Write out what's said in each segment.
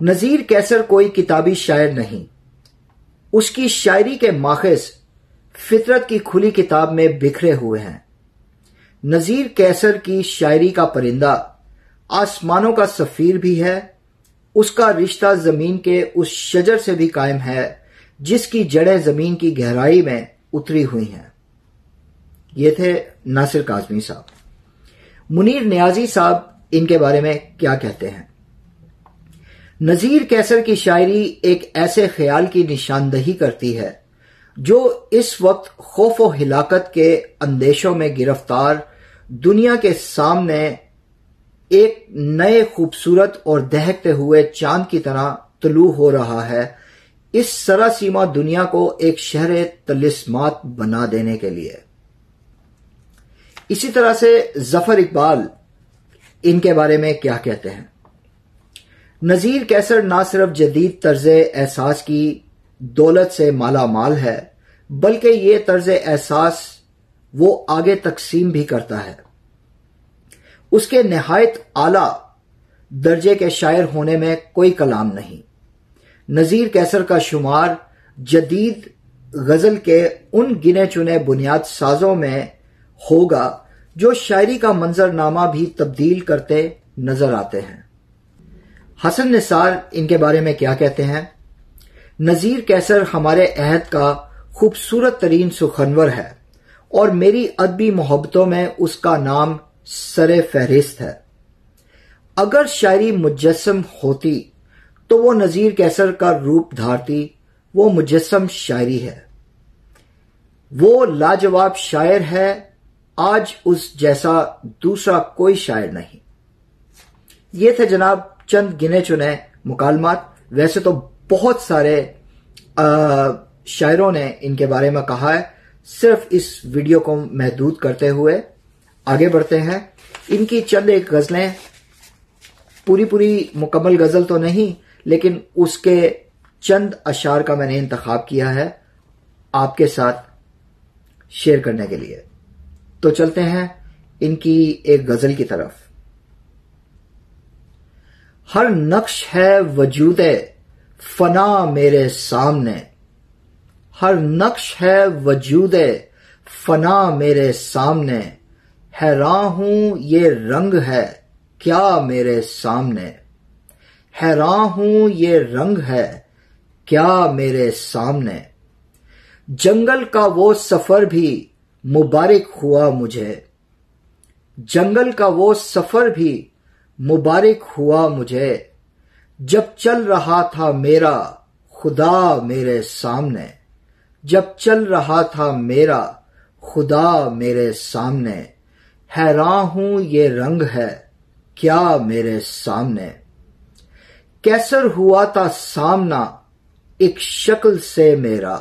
نذیر کیسر کوئی کتابی شاعر نہیں، اس کی شاعری کے ماخذ فطرت کی کھلی کتاب میں بکھرے ہوئے ہیں۔ نذیر کیسر کی شاعری کا پرندہ آسمانوں کا سفیر بھی ہے، اس کا رشتہ زمین کے اس شجر سے بھی قائم ہے جس کی جڑیں زمین کی گہرائی میں اتری ہوئی ہیں۔ یہ تھے ناصر کاظمی صاحب۔ منیر نیازی صاحب ان کے بارے میں کیا کہتے ہیں؟ نذیر کیسر کی شاعری ایک ایسے خیال کی نشاندہی کرتی ہے جو اس وقت خوف و ہلاکت کے اندیشوں میں گرفتار دنیا کے سامنے ایک نئے خوبصورت اور دہکتے ہوئے چاند کی طرح طلوع ہو رہا ہے، اس سراسیما دنیا کو ایک شہر طلسمات بنا دینے کے لیے۔ اسی طرح سے ظفر اقبال ان کے بارے میں کیا کہتے ہیں؟ نذیر کیسر نہ صرف جدید طرز احساس کی دولت سے مالا مال ہے، بلکہ یہ طرز احساس وہ آگے تقسیم بھی کرتا ہے۔ اس کے نہایت اعلیٰ درجے کے شاعر ہونے میں کوئی کلام نہیں۔ نذیر کیسر کا شمار جدید غزل کے ان گنے چنے بنیاد سازوں میں ہوگا جو شاعری کا منظرنامہ بھی تبدیل کرتے نظر آتے ہیں۔ حسن نثار ان کے بارے میں کیا کہتے ہیں؟ نذیر کیسر ہمارے عہد کا خوبصورت ترین سخنور ہے اور میری ادبی محبتوں میں اس کا نام سر فہرست ہے۔ اگر شاعری مجسم ہوتی تو وہ نذیر کیسر کا روپ دھارتی، وہ مجسم شاعری ہے، وہ لاجواب شاعر ہے، آج اس جیسا دوسرا کوئی شاعر نہیں۔ یہ تھے جناب چند گنے چنے مکالمات۔ ویسے تو بہت سارے شاعروں نے ان کے بارے میں کہا ہے، صرف اس ویڈیو کو محدود کرتے ہوئے آگے بڑھتے ہیں۔ ان کی چند ایک غزلیں، پوری مکمل غزل تو نہیں لیکن اس کے چند اشعار کا میں نے انتخاب کیا ہے آپ کے ساتھ شیئر کرنے کے لیے۔ تو چلتے ہیں ان کی ایک غزل کی طرف۔ ہر نقش ہے وجود فنا میرے سامنے، ہر نقش ہے وجود فنا میرے سامنے، حیران ہوں یہ رنگ ہے کیا میرے سامنے، حیران ہوں یہ رنگ ہے کیا میرے سامنے، جنگل کا وہ سفر بھی مبارک ہوا مجھے، جنگل کا وہ سفر بھی مبارک ہوا مجھے، جب چل رہا تھا میرا خدا میرے سامنے، جب چل رہا تھا میرا خدا میرے سامنے، حیران ہوں یہ رنگ ہے کیا میرے سامنے، کیسر ہوا تھا سامنا ایک شکل سے میرا،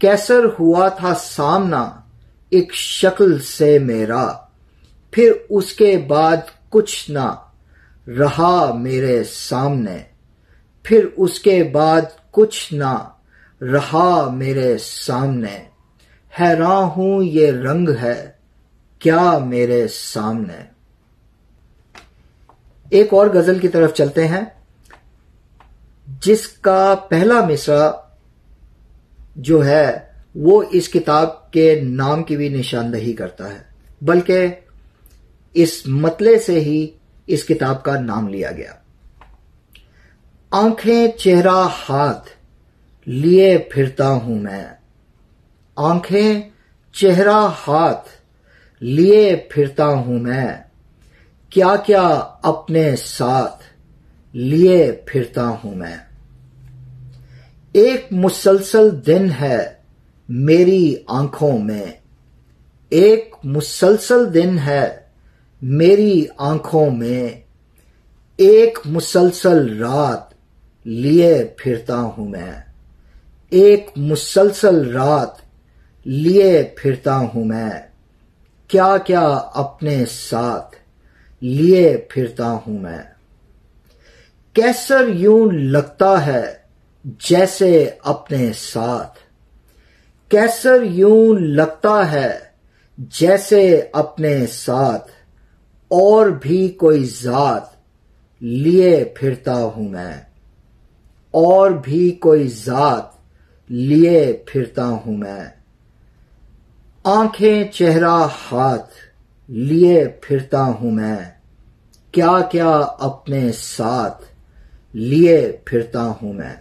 کیسر ہوا تھا سامنا ایک شکل سے میرا، پھر اس کے بعد کچھ نہ رہا میرے سامنے، پھر اس کے بعد کچھ نہ رہا میرے سامنے، حیران ہوں یہ رنگ ہے کیا میرے سامنے۔ ایک اور غزل کی طرف چلتے ہیں جس کا پہلا مصرع جو ہے وہ اس کتاب کے نام کی بھی نشاندہی کرتا ہے، بلکہ اس مطلع سے ہی اس کتاب کا نام لیا گیا۔ آنکھیں چہرہ ہاتھ لیے پھرتا ہوں میں، آنکھیں چہرہ ہاتھ لیے پھرتا ہوں میں، کیا کیا اپنے ساتھ لیے پھرتا ہوں میں، ایک مسلسل دن ہے میری آنکھوں میں، ایک مسلسل دن ہے میری آنکھوں میں، ایک مسلسل رات لیے پھرتا ہوں میں، ایک مسلسل رات لیے پھرتا ہوں میں، کیا کیا اپنے ساتھ لیے پھرتا ہوں میں، کیسر یوں لگتا ہے جیسے اپنے ساتھ، کیسر یوں لگتا ہے جیسے اپنے ساتھ، اور بھی کوئی ذات لیے پھرتا ہوں میں، اور بھی کوئی ذات لیے پھرتا ہوں میں، آنکھیں چہرہ ہاتھ لیے پھرتا ہوں میں، کیا کیا اپنے ساتھ لیے پھرتا ہوں میں۔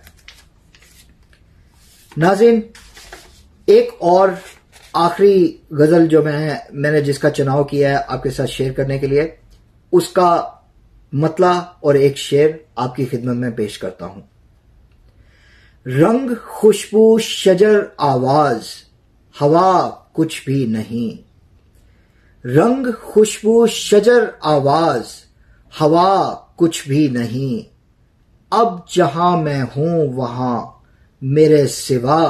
ناظرین، ایک اور آخری غزل جو میں نے جس کا چناؤ کیا ہے آپ کے ساتھ شیئر کرنے کے لیے، اس کا مطلع اور ایک شعر آپ کی خدمت میں پیش کرتا ہوں۔ رنگ خوشبو شجر آواز ہوا کچھ بھی نہیں، رنگ خوشبو شجر آواز ہوا کچھ بھی نہیں، اب جہاں میں ہوں وہاں میرے سوا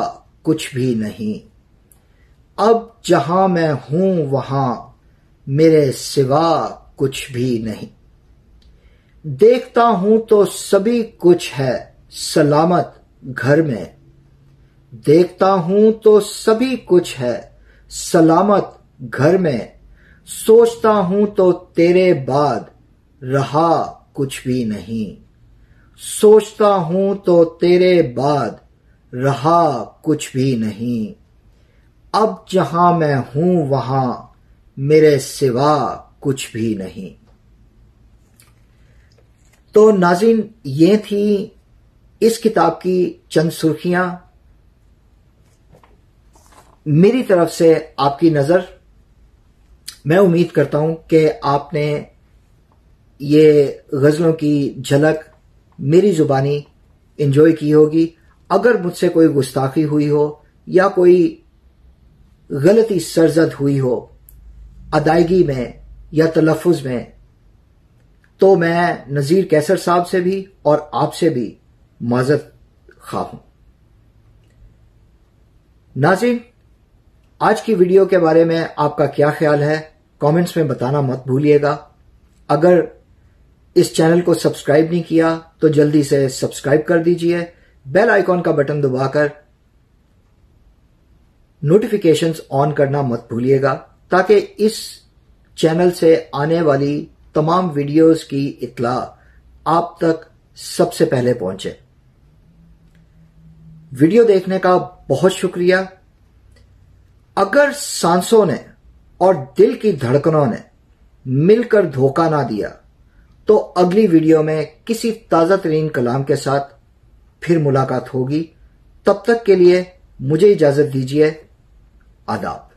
کچھ بھی نہیں، اب جہاں میں ہوں وہاں میرے سوا کچھ بھی نہیں، دیکھتا ہوں تو سبھی کچھ ہے سلامت گھر میں، دیکھتا ہوں تو سبھی کچھ ہے سلامت گھر میں، سوچتا ہوں تو تیرے بعد رہا کچھ بھی نہیں، سوچتا ہوں تو تیرے بعد رہا کچھ بھی نہیں، اب جہاں میں ہوں وہاں میرے سوا کچھ بھی نہیں۔ تو ناظرین، یہ تھی اس کتاب کی چند سرخیاں میری طرف سے آپ کی نظر۔ میں امید کرتا ہوں کہ آپ نے یہ غزلوں کی جھلک میری زبانی انجوائے کی ہوگی۔ اگر مجھ سے کوئی گستاخی ہوئی ہو یا کوئی غلطی سرزد ہوئی ہو ادائیگی میں یا تلفظ میں، تو میں نذیر کیسر صاحب سے بھی اور آپ سے بھی معذرت خواہ ہوں۔ ناظرین، آج کی ویڈیو کے بارے میں آپ کا کیا خیال ہے کامنٹس میں بتانا مت بھولیے گا۔ اگر اس چینل کو سبسکرائب نہیں کیا تو جلدی سے سبسکرائب کر دیجئے، بیل آئیکن کا بٹن دبا کر نوٹیفیکیشنز آن کرنا مت بھولیے گا تاکہ اس چینل سے آنے والی تمام ویڈیوز کی اطلاع آپ تک سب سے پہلے پہنچے۔ ویڈیو دیکھنے کا بہت شکریہ۔ اگر سانسوں نے اور دل کی دھڑکنوں نے مل کر دھوکہ نہ دیا تو اگلی ویڈیو میں کسی تازہ ترین کلام کے ساتھ پھر ملاقات ہوگی۔ تب تک کے لیے مجھے اجازت دیجیے۔ آداب۔